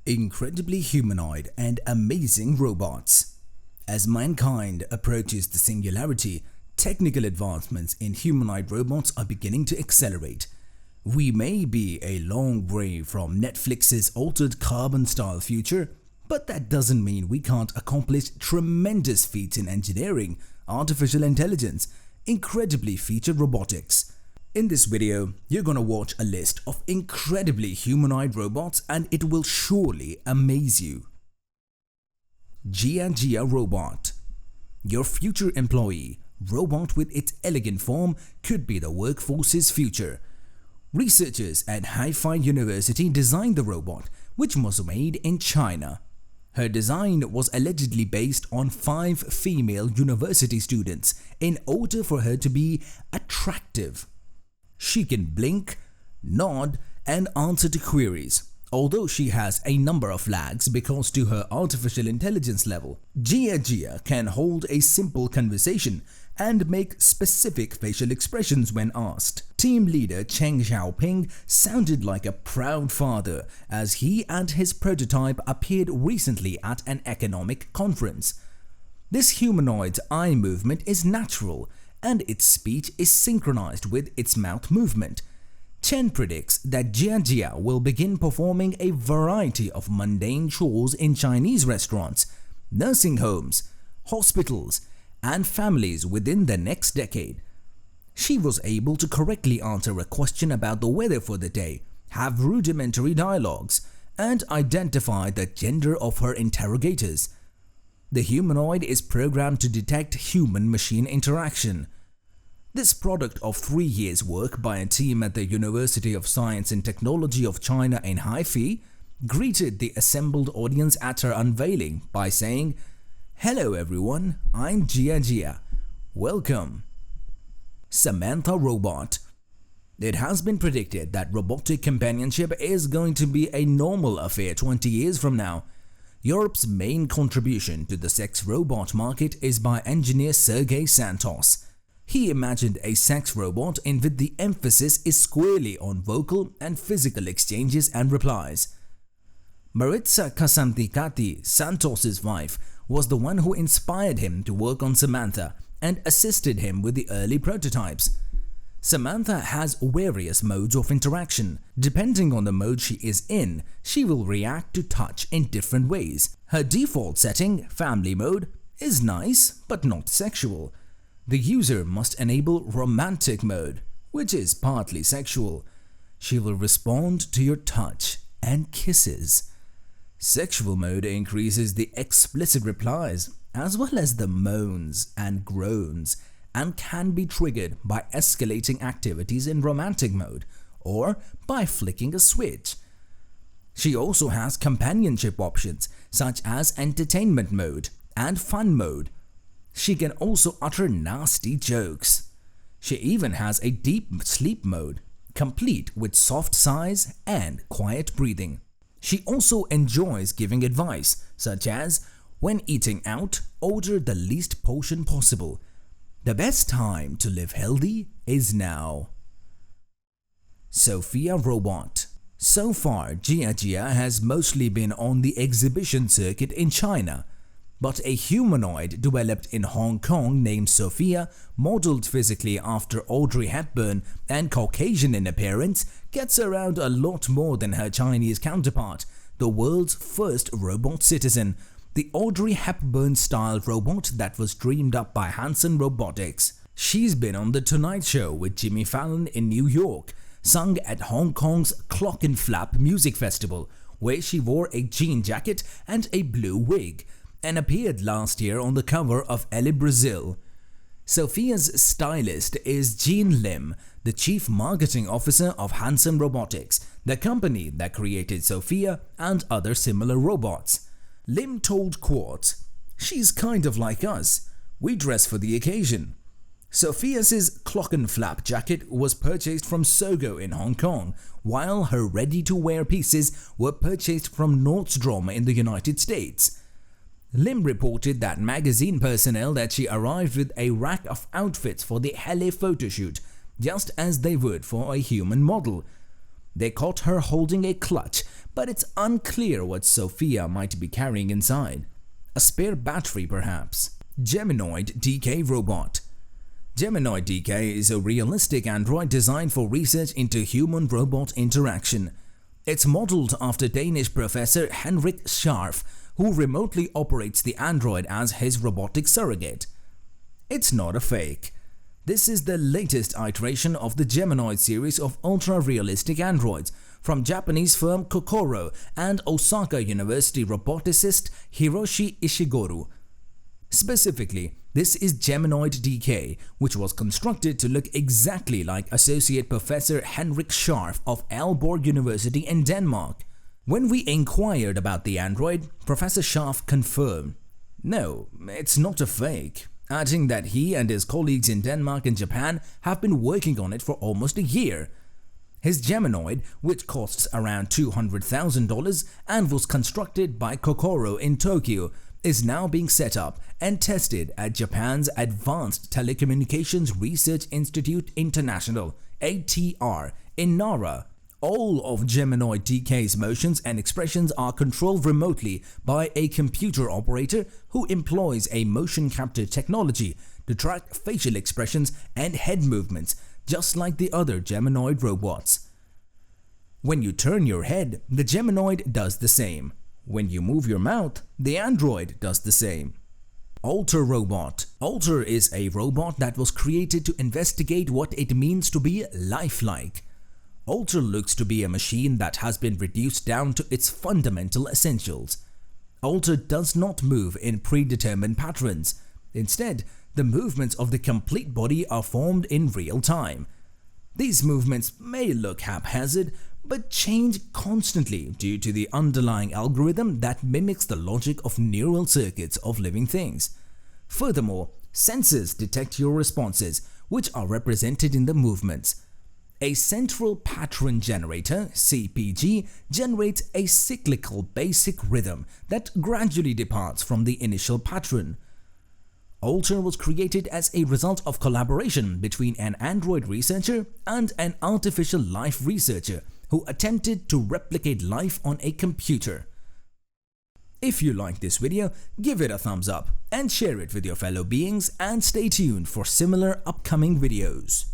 Incredibly humanoid and amazing robots. As mankind approaches the singularity, technical advancements in humanoid robots are beginning to accelerate. We may be a long way from Netflix's altered carbon-style future, but that doesn't mean we can't accomplish tremendous feats in engineering, artificial intelligence, incredibly featured robotics. In this video, you're gonna watch a list of incredibly humanoid robots and it will surely amaze you. Gia Robot. Your future employee robot with its elegant form could be the workforce's future. Researchers at Hi-Fi University designed the robot, which was made in China. Her design was allegedly based on 5 female university students in order for her to be attractive. She can blink, nod, and answer to queries, although she has a number of lags because to her artificial intelligence level. Gia can hold a simple conversation and make specific facial expressions when asked. Team leader Cheng Xiaoping sounded like a proud father as he and his prototype appeared recently at an economic conference. This humanoid's eye movement is natural and its speech is synchronized with its mouth movement. Chen predicts that Gia will begin performing a variety of mundane chores in Chinese restaurants, nursing homes, hospitals, and families within the next decade. She was able to correctly answer a question about the weather for the day, have rudimentary dialogues, and identify the gender of her interrogators. The humanoid is programmed to detect human-machine interaction. This product of 3 years' work by a team at the University of Science and Technology of China in Hi-Fi greeted the assembled audience at her unveiling by saying, "Hello everyone, I'm Gia. Welcome." Samantha Robot. It has been predicted that robotic companionship is going to be a normal affair 20 years from now. Europe's main contribution to the sex robot market is by engineer Sergei Santos. He imagined a sex robot in which the emphasis is squarely on vocal and physical exchanges and replies. Maritza Kasantikati, Santos's wife, was the one who inspired him to work on Samantha and assisted him with the early prototypes. Samantha has various modes of interaction. Depending on the mode she is in, she will react to touch in different ways. Her default setting, family mode, is nice but not sexual. The user must enable romantic mode, which is partly sexual. She will respond to your touch and kisses. Sexual mode increases the explicit replies as well as the moans and groans and can be triggered by escalating activities in romantic mode or by flicking a switch. She also has companionship options such as entertainment mode and fun mode. She can also utter nasty jokes. She even has a deep sleep mode, complete with soft sighs and quiet breathing. She also enjoys giving advice, such as, when eating out, order the least portion possible. The best time to live healthy is now. Sophia Robot. So far, Gia has mostly been on the exhibition circuit in China, but a humanoid developed in Hong Kong named Sophia, modeled physically after Audrey Hepburn and Caucasian in appearance, gets around a lot more than her Chinese counterpart, the world's first robot citizen, the Audrey Hepburn-style robot that was dreamed up by Hanson Robotics. She's been on The Tonight Show with Jimmy Fallon in New York, sung at Hong Kong's Clock and Flap Music Festival, where she wore a jean jacket and a blue wig, and appeared last year on the cover of Elle Brazil. Sophia's stylist is Jean Lim, the chief marketing officer of Hanson Robotics, the company that created Sophia and other similar robots. Lim told Quartz, "She's kind of like us. We dress for the occasion." Sophia's clock and flap jacket was purchased from Sogo in Hong Kong, while her ready-to-wear pieces were purchased from Nordstrom in the United States. Lim reported that magazine personnel that she arrived with a rack of outfits for the Hele photoshoot, just as they would for a human model. They caught her holding a clutch, but it's unclear what Sophia might be carrying inside. A spare battery, perhaps. Humanoid DK robot. Humanoid DK is a realistic android designed for research into human-robot interaction. It's modeled after Danish professor Henrik Scharf, who remotely operates the android as his robotic surrogate. It's not a fake. This is the latest iteration of the Humanoid series of ultra-realistic androids from Japanese firm Kokoro and Osaka University roboticist Hiroshi Ishiguro. Specifically, this is Humanoid DK, which was constructed to look exactly like Associate Professor Henrik Scharf of Aalborg University in Denmark. When we inquired about the android, Professor Scharf confirmed, "No, it's not a fake," adding that he and his colleagues in Denmark and Japan have been working on it for almost a year. His Humanoid, which costs around $200,000 and was constructed by Kokoro in Tokyo, is now being set up and tested at Japan's Advanced Telecommunications Research Institute International (ATR) in Nara. All of Humanoid DK's motions and expressions are controlled remotely by a computer operator who employs a motion capture technology to track facial expressions and head movements, just like the other Humanoid robots. When you turn your head, the Humanoid does the same. When you move your mouth, the android does the same. Alter robot. Alter is a robot that was created to investigate what it means to be lifelike. Alter looks to be a machine that has been reduced down to its fundamental essentials. Alter does not move in predetermined patterns. Instead, the movements of the complete body are formed in real time. These movements may look haphazard, but change constantly due to the underlying algorithm that mimics the logic of neural circuits of living things. Furthermore, sensors detect your responses, which are represented in the movements. A central pattern generator, CPG, generates a cyclical basic rhythm that gradually departs from the initial pattern. Alter was created as a result of collaboration between an android researcher and an artificial life researcher who attempted to replicate life on a computer. If you like this video, give it a thumbs up and share it with your fellow beings, and stay tuned for similar upcoming videos.